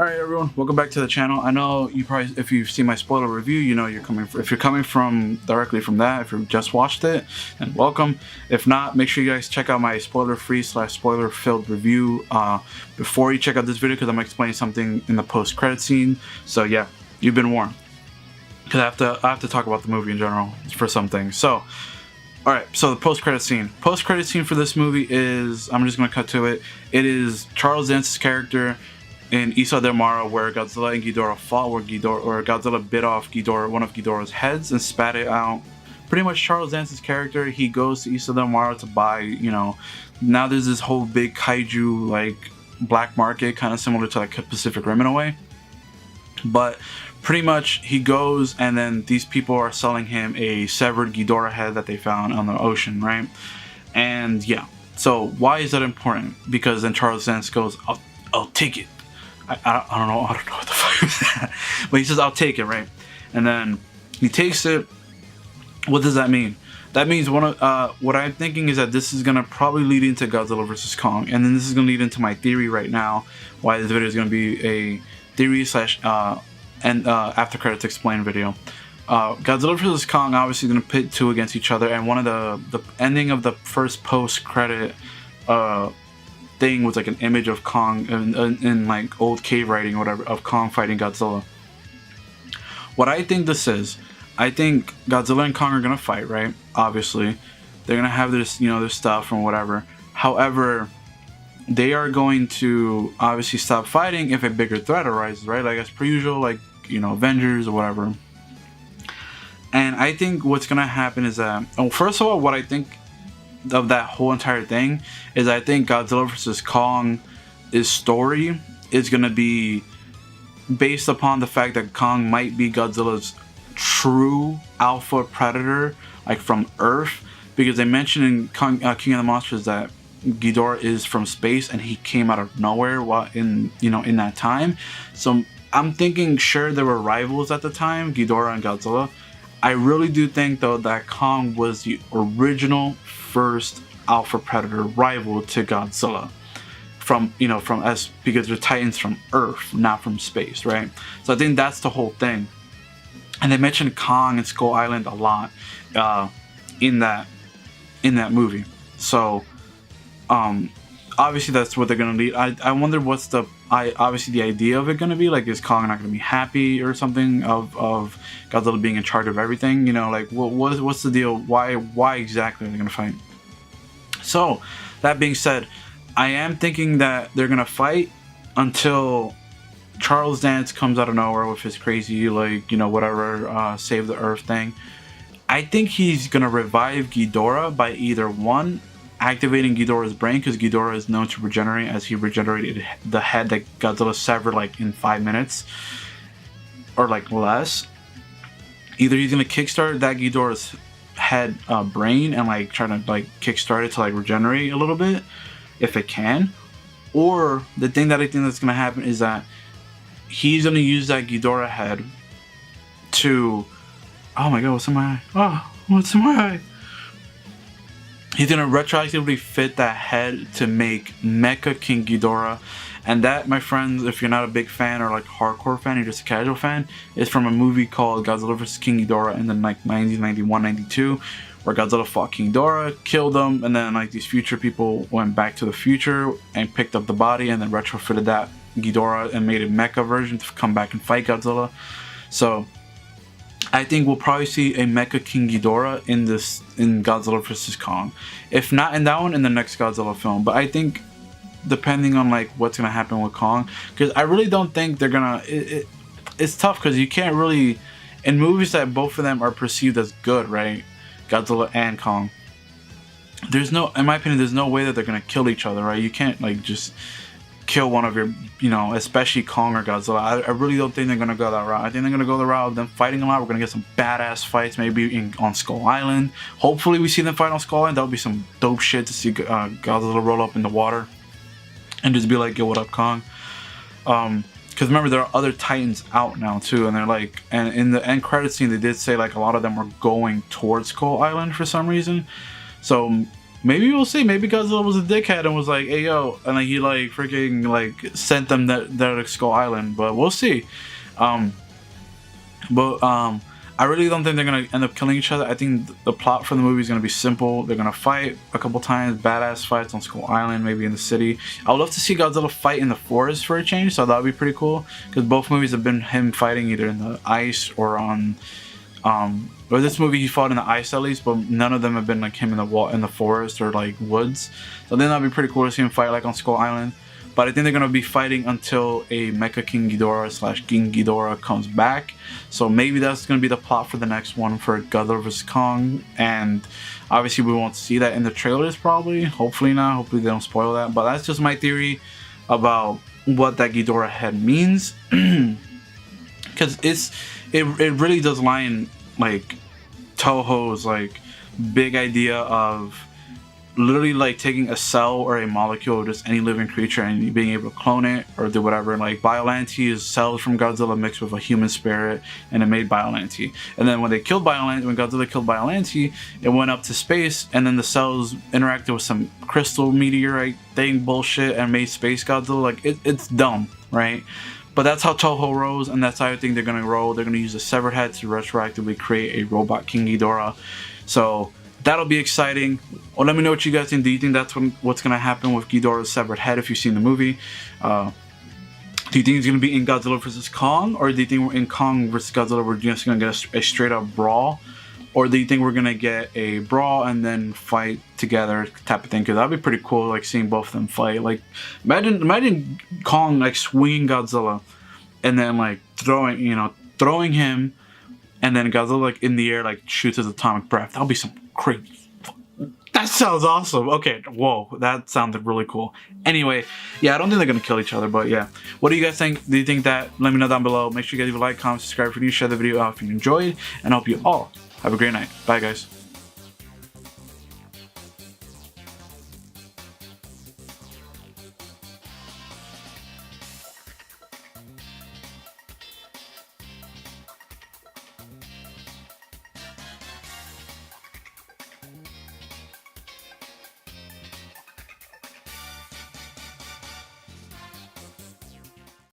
Alright everyone, welcome back to the channel. I know you probably, if you've seen my spoiler review, you know if you're coming from directly from that, if you just watched it, then welcome. If not, make sure you guys check out my spoiler-free / spoiler-filled review before you check out this video, because I'm explaining something in the post-credit scene. So yeah, you've been warned. Because I have to talk about the movie in general for some things. So, alright, so the post-credit scene. Post-credit scene for this movie is, I'm just going to cut to it. It is Charles Dance's character in Isla del Mar, where Godzilla and Ghidorah fought, where Godzilla bit off one of Ghidorah's heads and spat it out. Pretty much Charles Dance's character, he goes to Isla del Mar to buy, now there's this whole big kaiju, like, black market, kind of similar to, like, Pacific Rim in a way. But pretty much he goes, and then these people are selling him a severed Ghidorah head that they found on the ocean, right? And yeah, so why is that important? Because then Charles Dance goes, I'll take it. I don't know what the fuck is that, but he says I'll take it, right? And then he takes it. What does that mean? That means what I'm thinking is that this is gonna probably lead into Godzilla vs. Kong, and then this is gonna lead into my theory right now, why this video is gonna be a theory / after credits explain video. Godzilla vs. Kong obviously gonna pit two against each other, and one of the ending of the first post credit thing was like an image of Kong in like old cave writing or whatever of Kong fighting Godzilla. What I think this is, I think Godzilla and Kong are gonna fight, right? Obviously, they're gonna have this, their stuff and whatever. However, they are going to obviously stop fighting if a bigger threat arises, right? Like as per usual, like Avengers or whatever. And I think what's gonna happen is that, first of all, what I think of that whole entire thing is I think Godzilla vs. Kong's story is gonna be based upon the fact that Kong might be Godzilla's true alpha predator, like from Earth, because they mentioned in King of the Monsters that Ghidorah is from space and he came out of nowhere while in that time. So I'm thinking, sure, there were rivals at the time, Ghidorah and Godzilla. I really do think though that Kong was the original first alpha predator rival to Godzilla because they're titans from Earth, not from space, right? So I think that's the whole thing. And they mentioned Kong and Skull Island a lot in that movie. So obviously that's what they're gonna lead. I wonder what's obviously the idea of it gonna be. Like, is Kong not gonna be happy or something of Godzilla being in charge of everything? Like what's the deal? Why exactly are they gonna fight? So that being said, I am thinking that they're gonna fight until Charles Dance comes out of nowhere with his crazy, like, whatever, save the Earth thing. I think he's gonna revive Ghidorah by either one, activating Ghidorah's brain, because Ghidorah is known to regenerate, as he regenerated the head that Godzilla severed like in 5 minutes or like less. Either he's gonna kickstart that Ghidorah's head brain and like try to like kickstart it to like regenerate a little bit if it can, or the thing that I think that's gonna happen is that he's gonna use that Ghidorah head to, oh my god, what's in my eye? Oh, what's in my eye? He's gonna retroactively fit that head to make Mecha King Ghidorah. And that, my friends, if you're not a big fan or like hardcore fan, you're just a casual fan, is from a movie called Godzilla vs. King Ghidorah in the like 1991, 92, where Godzilla fought King Ghidorah, killed him, and then like these future people went back to the future and picked up the body and then retrofitted that Ghidorah and made a mecha version to come back and fight Godzilla. So I think we'll probably see a Mecha King Ghidorah in Godzilla vs. Kong. If not in that one, in the next Godzilla film. But I think, depending on like what's gonna happen with Kong, because I really don't think they're gonna. It's tough because you can't really, in movies that both of them are perceived as good, right? Godzilla and Kong. There's no, in my opinion, there's no way that they're gonna kill each other, right? You can't like just kill one of your, especially Kong or Godzilla. I really don't think they're gonna go that route. I think they're gonna go the route of them fighting a lot. We're gonna get some badass fights, maybe on Skull Island. Hopefully we see them fight on Skull Island. That would be some dope shit to see Godzilla roll up in the water and just be like, yo, what up, Kong? Because remember, there are other Titans out now too, and they're like, and in the end credit scene they did say like a lot of them were going towards Skull Island for some reason. So maybe we'll see. Maybe Godzilla was a dickhead and was like, "Hey yo," and like he like freaking like sent them there to Skull Island. But we'll see. I really don't think they're gonna end up killing each other. I think the plot for the movie is gonna be simple. They're gonna fight a couple times, badass fights on Skull Island, maybe in the city. I would love to see Godzilla fight in the forest for a change, so that would be pretty cool. Because both movies have been him fighting either in the ice or on, or this movie he fought in the ice at least, but none of them have been like him in the forest or like woods. So then that'd be pretty cool to see him fight like on Skull Island. But I think they're going to be fighting until a Mecha King Ghidorah / King Ghidorah comes back. So maybe that's going to be the plot for the next one for Godzilla vs. Kong. And obviously we won't see that in the trailers probably. Hopefully not. Hopefully they don't spoil that. But that's just my theory about what that Ghidorah head means. Because it really does line like Toho's like big idea of literally like taking a cell or a molecule of just any living creature and being able to clone it or do whatever. Like Biollante is cells from Godzilla mixed with a human spirit, and it made Biollante. And then when Godzilla killed Biollante, it went up to space, and then the cells interacted with some crystal meteorite thing bullshit and made Space Godzilla. Like it's dumb, right? But that's how Toho rolls, and that's how I think they're gonna roll. They're gonna use a severed head to retroactively create a robot King Ghidorah. So that'll be exciting. Well, let me know what you guys think. Do you think that's what's going to happen with Ghidorah's severed head if you've seen the movie? Do you think it's going to be in Godzilla vs. Kong? Or do you think in Kong vs. Godzilla we're just going to get a straight up brawl? Or do you think we're going to get a brawl and then fight together type of thing? Because that'd be pretty cool, like seeing both of them fight. Like imagine Kong like swinging Godzilla and then like throwing him, and then Godzilla like in the air like shoots his atomic breath. That'll be some crazy. That sounds awesome. Okay, whoa, that sounded really cool. Anyway, yeah, I don't think they're gonna kill each other, but yeah. What do you guys think? Do you think that? Let me know down below. Make sure you guys leave a like, comment, subscribe if you share the video out if you enjoyed, and I hope you all have a great night. Bye, guys.